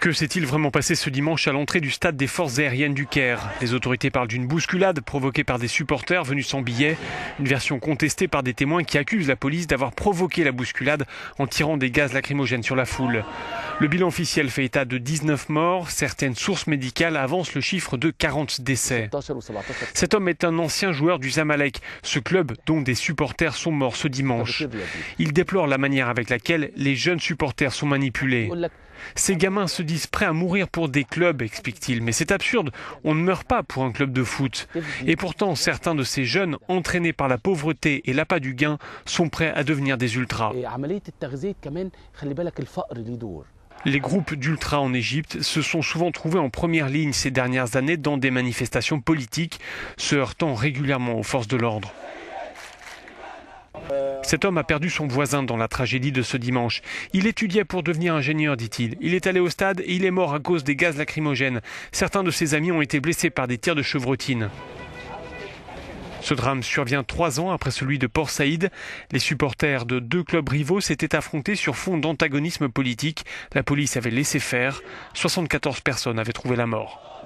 Que s'est-il vraiment passé ce dimanche à l'entrée du stade des forces aériennes du Caire? Les autorités parlent d'une bousculade provoquée par des supporters venus sans billets. Une version contestée par des témoins qui accusent la police d'avoir provoqué la bousculade en tirant des gaz lacrymogènes sur la foule. Le bilan officiel fait état de 19 morts. Certaines sources médicales avancent le chiffre de 40 décès. Cet homme est un ancien joueur du Zamalek, ce club dont des supporters sont morts ce dimanche. Il déplore la manière avec laquelle les jeunes supporters sont manipulés. Ces gamins se disent prêts à mourir pour des clubs, explique-t-il. Mais c'est absurde, on ne meurt pas pour un club de foot. Et pourtant, certains de ces jeunes, entraînés par la pauvreté et l'appât du gain, sont prêts à devenir des ultras. Les groupes d'ultras en Égypte se sont souvent trouvés en première ligne ces dernières années dans des manifestations politiques, se heurtant régulièrement aux forces de l'ordre. Cet homme a perdu son voisin dans la tragédie de ce dimanche. Il étudiait pour devenir ingénieur, dit-il. Il est allé au stade et il est mort à cause des gaz lacrymogènes. Certains de ses amis ont été blessés par des tirs de chevrotine. Ce drame survient 3 ans après celui de Port Saïd. Les supporters de 2 clubs rivaux s'étaient affrontés sur fond d'antagonisme politique. La police avait laissé faire. 74 personnes avaient trouvé la mort.